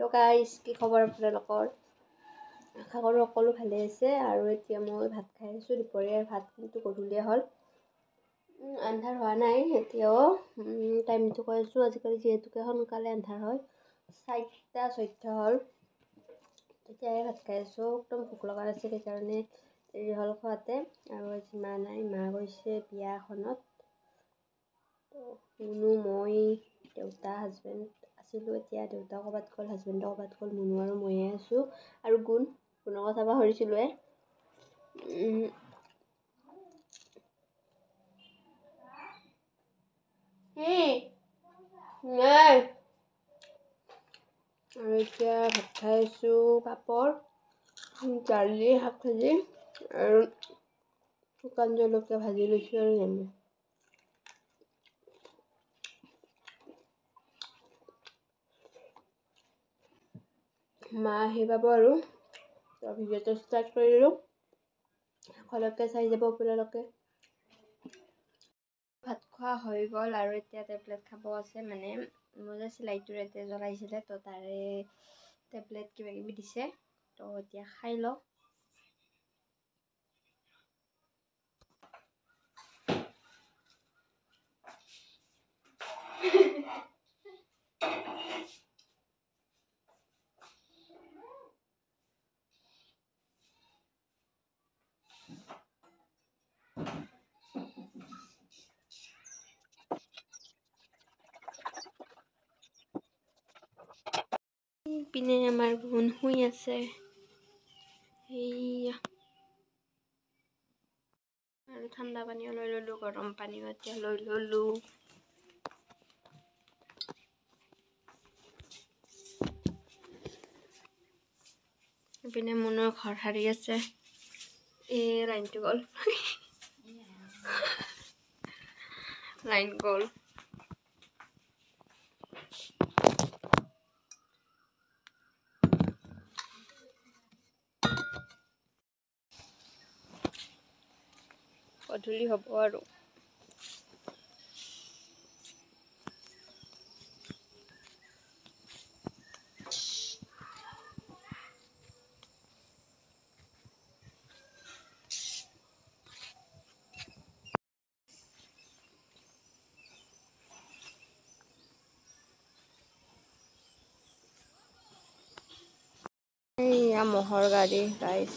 Hello' guys, কি খবৰ আপোনালোকৰ? আশা কৰোঁ সকলো ভালে আছে। আৰু এতিয়া মই ভাত খাই আছোঁ। দুপৰীয়াৰ ভাত কিন্তু গধূলিয়ে হ'ল। আন্ধাৰ হোৱা নাই এতিয়াও। টাইমটো কৈ আছোঁ, আজিকালি যিহেতুকে সোনকালে আন্ধাৰ হয়, 4:14 হ'ল। তেতিয়াহে ভাত খাই আছোঁ। একদম ভোক লগা নাছিল, সেইকাৰণে দেৰি হ'ল খোৱাতে। আৰু আজি মা নাই, মা গৈছে বিয়া এখনত। মুনু, মই, দেউতা, হাজবেণ্ড আছিলোঁ। এতিয়া দেউতা ক'ৰবাত গ'ল, হাজবেণ্ডো ক'ৰবাত গ'ল, মুনু আৰু ময়ে আছোঁ। আৰু গুণৰ কথা পাহৰিছিলোঁৱে। আৰু এতিয়া ভাত খাই আছোঁ, পাপৰ, দালি, শাক ভাজি আৰু শুকান জলকীয়া ভাজি লৈছোঁ আৰু নেমু। মা আহি পাব আৰু ভিডিঅ'টো ষ্টাৰ্ট কৰি দিলোঁ। সকলোকে চাই যাব আপোনালোকে। ভাত খোৱা হৈ গ'ল আৰু এতিয়া টেবলেট খাব আছে। মানে মোৰ যে চিলাইটোৰ ইয়াতে জ্বলাইছিলে, তো তাৰে টেবলেট কিবা কিবি দিছে, তো এতিয়া খাই লওঁ। পিনে আমাৰ গুণ শুই আছে। সেইয়া আৰু ঠাণ্ডা পানীও লৈ ল'লোঁ, গৰম পানীও এতিয়া লৈ ল'লোঁ। ইপিনে মুনুৰ ঘৰ সাৰি আছে। লাইনটো গ'ল। লাইন গ'ল। গধূলি হ'ব আৰু। এইয়া ম'হৰ গাড়ী গাইছ।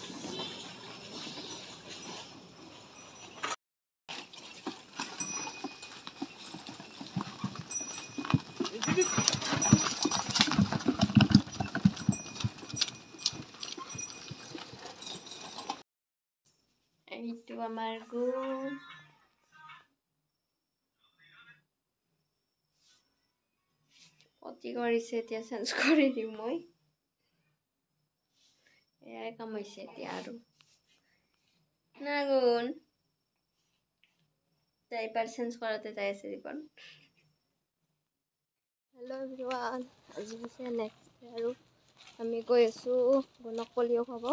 এইটো আমাৰ গুণ। পটি কৰিছে, এতিয়া চেঞ্জ কৰি দিম মই। এয়াই কাম হৈছে এতিয়া আৰু। না গুণ ডাইপাৰ চেঞ্জ কৰাতে যাই আছে দেখোন। হেল্ল' এভৰিৱান, আজি হৈছে নেক্সট ডে আৰু আমি গৈ আছোঁ গুণক পলিঅ' খুৱাব।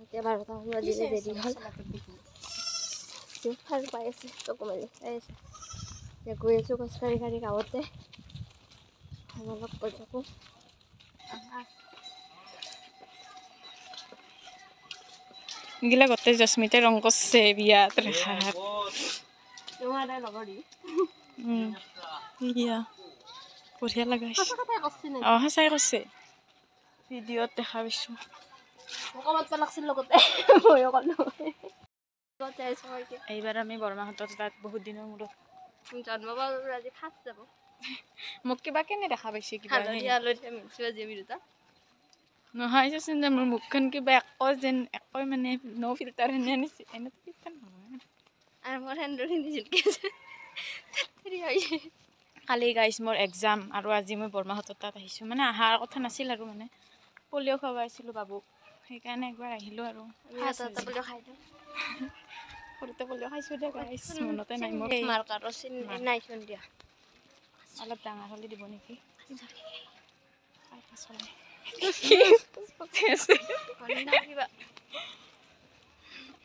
এতিয়া 12টা বাজিলে, দেৰি হ'ল। সাৰ পাই আছে, চকু মেলি চাই আছে। এতিয়া গৈ আছোঁ খোজকাঢ়ি গাঁৱতে। অলপ গৈ থাকোঁ। গিলা গোটেই জস্মিতে ৰং কৰছে বিয়াত ৰেখাত। বঢ়িয়া লগাইছে। সঁচাই কৰছে, ভিডিঅ'ত দেখা পাইছোঁ। এইবাৰ আমি বৰমাহঁতৰ তাত বহুত দিনৰ মূৰত জন্ম পালো, আজি ফাৰ্ষ্ট যাব। মোক কিবা কেনে দেখা পাইছে, কিবা নহয় চাচোন, যে মোৰ মুখখন কিবা যেন মানে ন' ফিল্টাৰ সেনে আনিছে। এনেতো ফিল্টাৰ নহয়। আৰু মোৰ সেন্দুৰ কালি গাইছ মোৰ এক্সাম, আৰু আজি মই বৰমাহঁতৰ তাত আহিছোঁ। মানে অহাৰ কথা নাছিল আৰু, মানে পলিঅ' খুৱাব আহিছিলোঁ বাবুক, সেইকাৰণে একবাৰ আহিলোঁ আৰু। পলিঅ' খাই দিওঁ। সৰুতে পলিঅ' খাইছোঁ দে গাইছ, মনতে নাই মোৰ। দিয়া অলপ ডাঙৰ হ'লে দিব নেকি?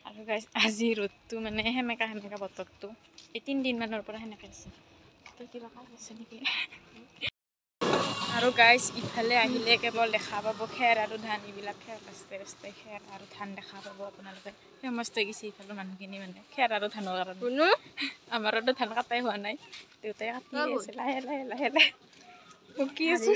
আৰু গাইছ আজি ৰ'দটো মানে সেমেকা বতৰটো, এই 3 দিনমানৰ পৰা সেনেকৈ আছে। তই কিবা কাম আছে নেকি? আৰু গাইজ ইফালে আহিলে কেৱল দেখা পাব খেৰ আৰু ধান, এইবিলাক খেৰ ৰাস্তাই ৰাস্তাই খেৰ আৰু ধান দেখা পাব আপোনালোকে। ফেমাছ হৈ গৈছে ইফালৰ মানুহখিনি মানে খেৰ আৰু ধানৰ কাৰণে। আমাৰতো ধান কাটাই হোৱা নাই, দেউতাই কাটি আছে লাহে লাহে লাহে লাহে বকি আছো।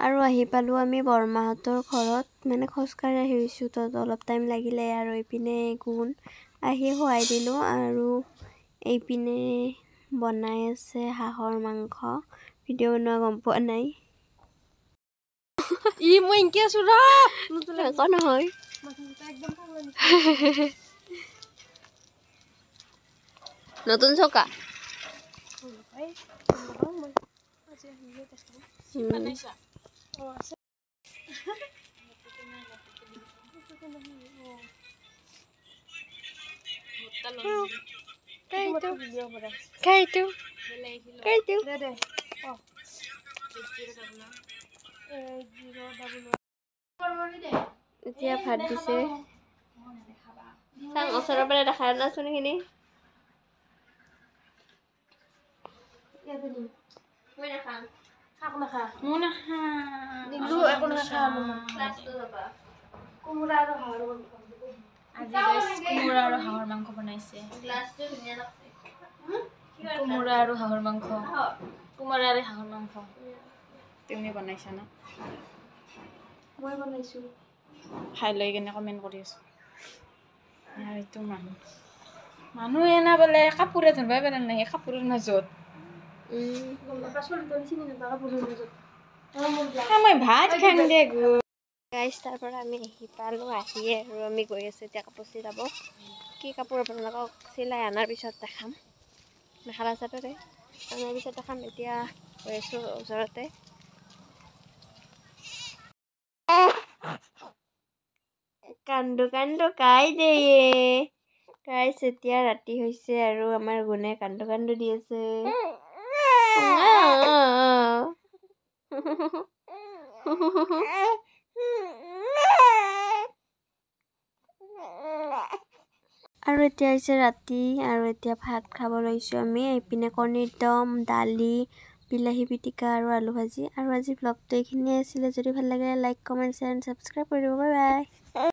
আৰু আহি পালোঁ আমি বৰমাহঁতৰ ঘৰত, মানে খোজকাঢ়ি আহিছোঁ, তো অলপ টাইম লাগিলে। আৰু এইপিনে গুণ আহি খুৱাই দিলোঁ। আৰু এইপিনে বনাই আছে হাঁহৰ মাংস, ভিডিঅ' বনোৱা গম পোৱা নাই। মই ইনকে আছো ৰ একো নহয়। নতুন চকা এতিয়া ভাত দিছে। চাং ওচৰৰ পৰা দেখা নাচোন এইখিনি। কোমোৰা আৰু হাঁহৰ মাংস বনাইছে। কোমোৰা আৰু হাঁহৰ মাংস, কোমোৰা আৰু হাঁহৰ মাংস তুমি বনাইছা না? মই বনাইছোঁ। খাই লৈ কিনে কমেণ্ট কৰি আছোঁ। আৰু এইটো মানুহ এনা বোলে কাপোৰে ধৰিবই পাৰে নাই কাপোৰৰ মাজত। মই ভাত খাং দে গো। গাইজ, তাৰ পৰা আমি আহি পালোঁ। আহিয়ে আৰু আমি গৈ আছোঁ এতিয়া কাপোৰ চিলাব। কি কাপোৰ আপোনালোকক চিলাই অনাৰ পিছত দেখাম। মেখেলা চাদৰে অনাৰ পিছত দেখাম। এতিয়া গৈ আছোঁ ওচৰতে। কান্দো কান্দো কাই দে গাইজ, এতিয়া ৰাতি হৈছে আৰু আমাৰ গুণে কান্দো কান্দো দি আছে। আৰু এতিয়া হৈছে ৰাতি, আৰু এতিয়া ভাত খাব লৈছোঁ আমি। এইপিনে কণীৰ দম, দালি, বিলাহী পিটিকা আৰু আলু ভাজি। আৰু আজি ব্লগটো এইখিনিয়ে আছিলে। যদি ভাল লাগে লাইক, কমেণ্ট, শ্বেয়াৰ, ছাবস্ক্ৰাইব কৰি দিব। Bye bye.